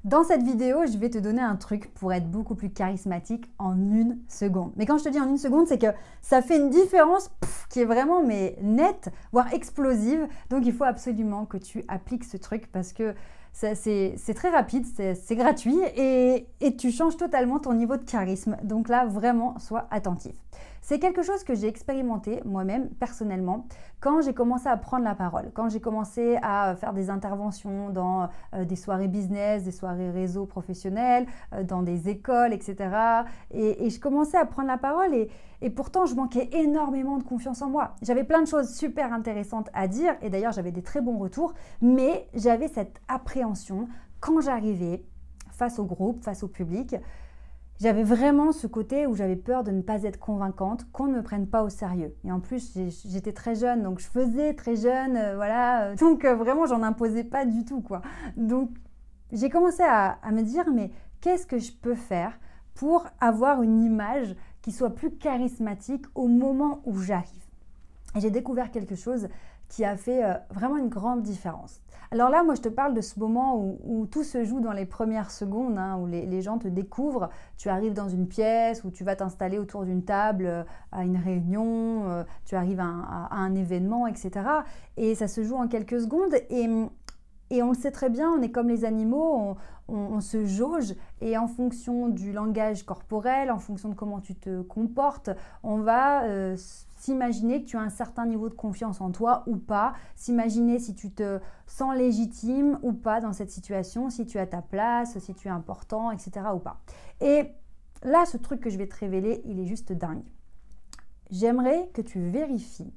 Dans cette vidéo, je vais te donner un truc pour être beaucoup plus charismatique en 1 seconde. Mais quand je te dis en 1 seconde, c'est que ça fait une différence qui est vraiment nette, voire explosive. Donc il faut absolument que tu appliques ce truc parce que c'est très rapide, c'est gratuit et tu changes totalement ton niveau de charisme. Donc là, vraiment, sois attentif. C'est quelque chose que j'ai expérimenté moi-même personnellement quand j'ai commencé à prendre la parole, quand j'ai commencé à faire des interventions dans des soirées business, des soirées réseau professionnels, dans des écoles, etc. Et je commençais à prendre la parole et pourtant je manquais énormément de confiance en moi. J'avais plein de choses super intéressantes à dire et d'ailleurs j'avais des très bons retours, mais j'avais cette appréhension quand j'arrivais face au groupe, face au public. J'avais vraiment ce côté où j'avais peur de ne pas être convaincante, qu'on ne me prenne pas au sérieux. Et en plus, j'étais très jeune, donc je faisais très jeune, voilà. Donc vraiment, j'en imposais pas du tout, quoi. Donc j'ai commencé à me dire, mais qu'est-ce que je peux faire pour avoir une image qui soit plus charismatique au moment où j'arrive? Et j'ai découvert quelque chose qui a fait vraiment une grande différence. Alors là, moi, je te parle de ce moment où tout se joue dans les premières secondes, où les gens te découvrent. Tu arrives dans une pièce, où tu vas t'installer autour d'une table à une réunion, tu arrives à un événement, etc. Et ça se joue en quelques secondes. Et on le sait très bien, on est comme les animaux, on se jauge et en fonction du langage corporel, en fonction de comment tu te comportes, on va s'imaginer que tu as un certain niveau de confiance en toi ou pas, s'imaginer si tu te sens légitime ou pas dans cette situation, si tu as ta place, si tu es important, etc. ou pas. Et là, ce truc que je vais te révéler, il est juste dingue. J'aimerais que tu vérifies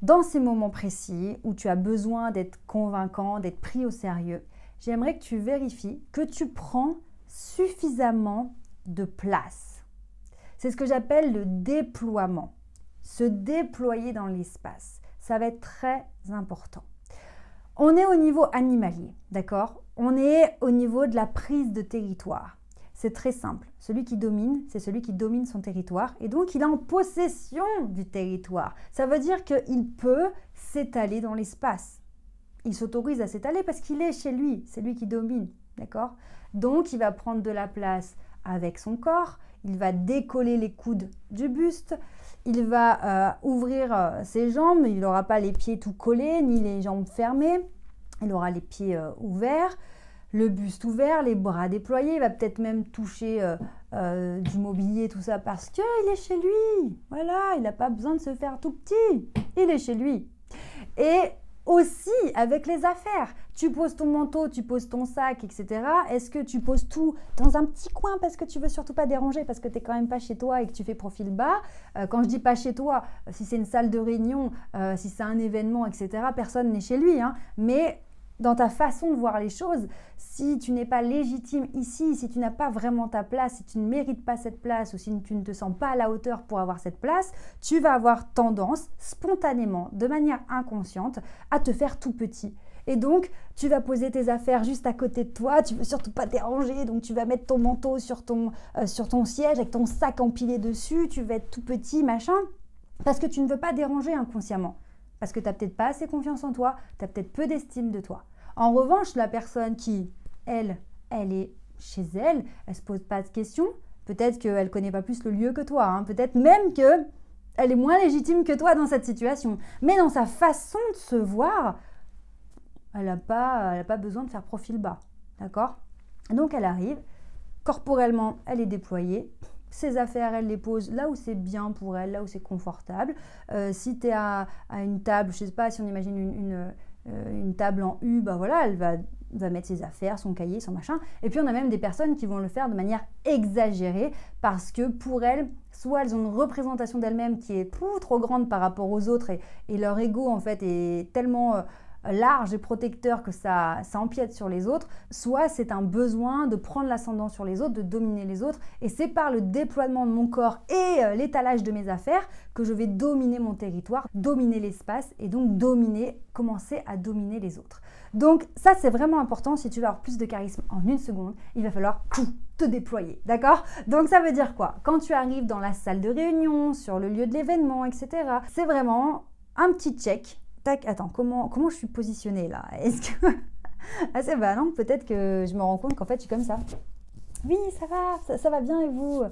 dans ces moments précis où tu as besoin d'être convaincant, d'être pris au sérieux, j'aimerais que tu vérifies que tu prends suffisamment de place. C'est ce que j'appelle le déploiement. Se déployer dans l'espace. Ça va être très important. On est au niveau animalier, d'accord? On est au niveau de la prise de territoire. C'est très simple. Celui qui domine, c'est celui qui domine son territoire et donc il est en possession du territoire. Ça veut dire qu'il peut s'étaler dans l'espace. Il s'autorise à s'étaler parce qu'il est chez lui, c'est lui qui domine, d'accord? Donc il va prendre de la place avec son corps, il va décoller les coudes du buste, il va ouvrir ses jambes, il n'aura pas les pieds tout collés ni les jambes fermées, il aura les pieds ouverts. Le buste ouvert, les bras déployés, il va peut-être même toucher du mobilier, tout ça, parce qu'il est chez lui. Voilà, il n'a pas besoin de se faire tout petit, il est chez lui. Et aussi avec les affaires, tu poses ton manteau, tu poses ton sac, etc. Est-ce que tu poses tout dans un petit coin parce que tu veux surtout pas déranger, parce que tu n'es quand même pas chez toi et que tu fais profil bas? Quand je dis pas chez toi, si c'est une salle de réunion, si c'est un événement, etc., personne n'est chez lui, mais dans ta façon de voir les choses, si tu n'es pas légitime ici, si tu n'as pas vraiment ta place, si tu ne mérites pas cette place ou si tu ne te sens pas à la hauteur pour avoir cette place, tu vas avoir tendance spontanément, de manière inconsciente, à te faire tout petit. Et donc, tu vas poser tes affaires juste à côté de toi, tu ne veux surtout pas déranger, donc tu vas mettre ton manteau sur ton siège avec ton sac empilé dessus, tu vas être tout petit, machin, parce que tu ne veux pas déranger inconsciemment. Parce que tu n'as peut-être pas assez confiance en toi, tu as peut-être peu d'estime de toi. En revanche, la personne qui, elle est chez elle, elle ne se pose pas de questions, peut-être qu'elle ne connaît pas plus le lieu que toi, peut-être même qu'elle est moins légitime que toi dans cette situation. Mais dans sa façon de se voir, elle n'a pas besoin de faire profil bas, d'accord? Donc elle arrive, corporellement, elle est déployée. Ses affaires, elle les pose là où c'est bien pour elle, là où c'est confortable. Si tu es à une table, je ne sais pas, si on imagine une table en U, voilà, elle va mettre ses affaires, son cahier, son machin. Et puis on a même des personnes qui vont le faire de manière exagérée parce que pour elles, soit elles ont une représentation d'elles-mêmes qui est trop grande par rapport aux autres et leur ego en fait est tellement large et protecteur que ça empiète sur les autres, soit c'est un besoin de prendre l'ascendant sur les autres, de dominer les autres, et c'est par le déploiement de mon corps et l'étalage de mes affaires que je vais dominer mon territoire, dominer l'espace et donc commencer à dominer les autres. Donc ça c'est vraiment important. Si tu veux avoir plus de charisme en 1 seconde, il va falloir te déployer, d'accord? Donc ça veut dire quoi? Quand tu arrives dans la salle de réunion, sur le lieu de l'événement, etc., c'est vraiment un petit check. Tac, attends, comment je suis positionnée là? Ah c'est bah non, peut-être que je me rends compte qu'en fait je suis comme ça. Oui, ça va bien et vous?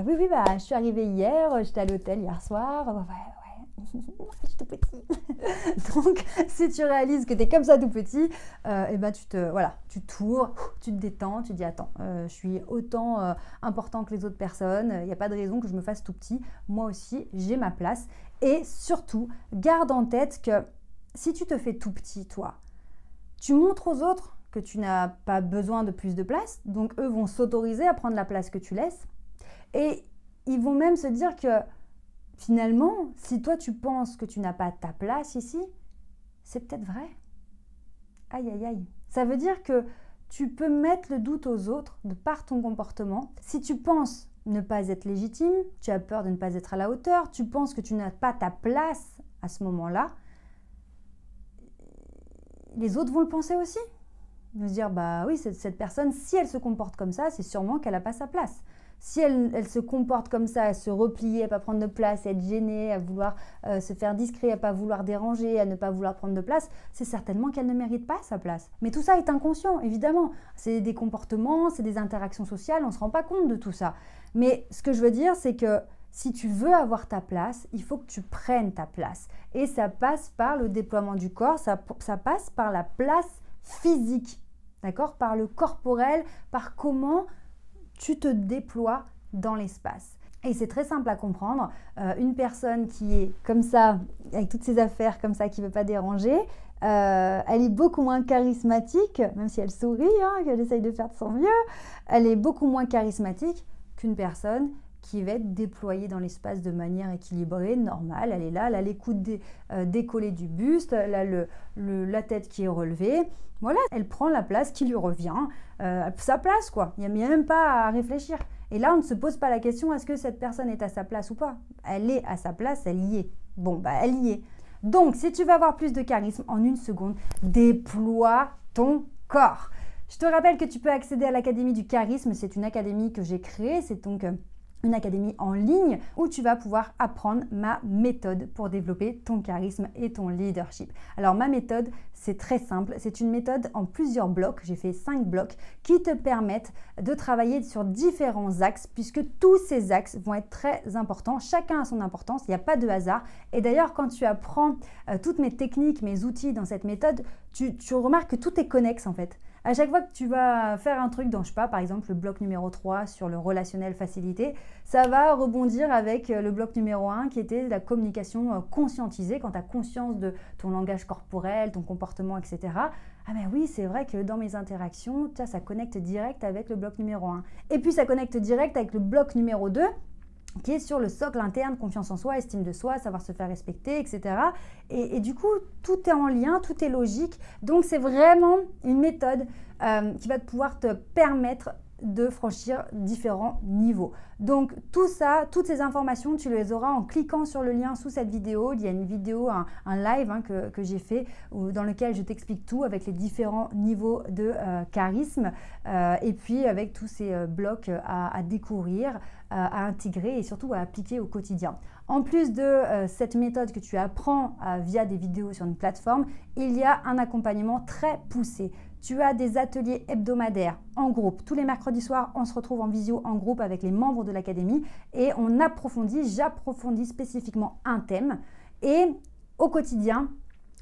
Oui, bah je suis arrivée hier, j'étais à l'hôtel hier soir. Ouais, je suis tout petit. Donc, si tu réalises que tu es comme ça tout petit, et ben tu t'ouvres, tu te détends, tu te dis attends, je suis autant important que les autres personnes, il n'y a pas de raison que je me fasse tout petit. Moi aussi, j'ai ma place. Et surtout, garde en tête que si tu te fais tout petit, toi, tu montres aux autres que tu n'as pas besoin de plus de place, donc eux vont s'autoriser à prendre la place que tu laisses. Et ils vont même se dire que finalement, si toi tu penses que tu n'as pas ta place ici, c'est peut-être vrai. Aïe, aïe, aïe. Ça veut dire que tu peux mettre le doute aux autres de par ton comportement. Si tu penses ne pas être légitime, tu as peur de ne pas être à la hauteur, tu penses que tu n'as pas ta place à ce moment-là, les autres vont le penser aussi. De se dire, bah oui, cette personne, si elle se comporte comme ça, c'est sûrement qu'elle n'a pas sa place. Si elle se comporte comme ça, à se replier, à ne pas prendre de place, à être gênée, à vouloir se faire discret, à ne pas vouloir déranger, à ne pas vouloir prendre de place, c'est certainement qu'elle ne mérite pas sa place. Mais tout ça est inconscient, évidemment. C'est des comportements, c'est des interactions sociales, on ne se rend pas compte de tout ça. Mais ce que je veux dire, c'est que si tu veux avoir ta place, il faut que tu prennes ta place. Et ça passe par le déploiement du corps, ça passe par la place physique. D'accord? Par le corporel, par comment tu te déploies dans l'espace. Et c'est très simple à comprendre. Une personne qui est comme ça, avec toutes ses affaires comme ça, qui ne veut pas déranger, elle est beaucoup moins charismatique, même si elle sourit, qu'elle essaye de faire de son mieux, elle est beaucoup moins charismatique qu'une personne qui va être déployée dans l'espace de manière équilibrée, normale. Elle est là, elle a les coudes décollés du buste, elle a la tête qui est relevée. Voilà, elle prend la place qui lui revient, sa place quoi. Il n'y a même pas à réfléchir. Et là, on ne se pose pas la question, est-ce que cette personne est à sa place ou pas? Elle est à sa place, elle y est. Bon, bah elle y est. Donc, si tu veux avoir plus de charisme, en une seconde, déploie ton corps. Je te rappelle que tu peux accéder à l'Académie du charisme. C'est une académie que j'ai créée. C'est donc une académie en ligne où tu vas pouvoir apprendre ma méthode pour développer ton charisme et ton leadership. Alors ma méthode, c'est très simple, c'est une méthode en plusieurs blocs, j'ai fait 5 blocs qui te permettent de travailler sur différents axes puisque tous ces axes vont être très importants, chacun a son importance, il n'y a pas de hasard. Et d'ailleurs quand tu apprends toutes mes techniques, mes outils dans cette méthode, tu remarques que tout est connexe en fait. À chaque fois que tu vas faire un truc dans, je sais pas, par exemple le bloc numéro 3 sur le relationnel facilité, ça va rebondir avec le bloc numéro 1 qui était la communication conscientisée, quand tu as conscience de ton langage corporel, ton comportement, etc. Ah ben oui, c'est vrai que dans mes interactions, ça connecte direct avec le bloc numéro 1. Et puis ça connecte direct avec le bloc numéro 2, qui est sur le socle interne, confiance en soi, estime de soi, savoir se faire respecter, etc. Et du coup, tout est en lien, tout est logique. Donc, c'est vraiment une méthode qui va pouvoir te permettre de franchir différents niveaux. Donc tout ça, toutes ces informations, tu les auras en cliquant sur le lien sous cette vidéo. Il y a une vidéo, un live que j'ai fait dans lequel je t'explique tout avec les différents niveaux de charisme et puis avec tous ces blocs à découvrir, à intégrer et surtout à appliquer au quotidien. En plus de cette méthode que tu apprends via des vidéos sur une plateforme, il y a un accompagnement très poussé. Tu as des ateliers hebdomadaires en groupe. Tous les mercredis soirs, on se retrouve en visio en groupe avec les membres de l'académie et j'approfondis spécifiquement un thème. Et au quotidien,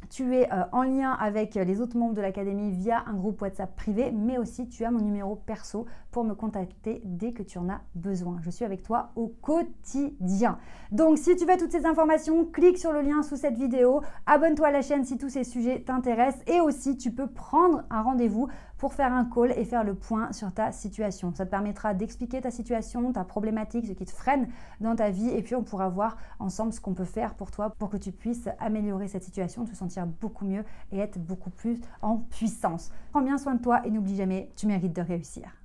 tu es en lien avec les autres membres de l'académie via un groupe WhatsApp privé, mais aussi tu as mon numéro perso pour me contacter dès que tu en as besoin. Je suis avec toi au quotidien. Donc si tu veux toutes ces informations, clique sur le lien sous cette vidéo, abonne-toi à la chaîne si tous ces sujets t'intéressent et aussi tu peux prendre un rendez-vous pour faire un call et faire le point sur ta situation. Ça te permettra d'expliquer ta situation, ta problématique, ce qui te freine dans ta vie et puis on pourra voir ensemble ce qu'on peut faire pour toi pour que tu puisses améliorer cette situation, te sentir beaucoup mieux et être beaucoup plus en puissance. Prends bien soin de toi et n'oublie jamais, tu mérites de réussir.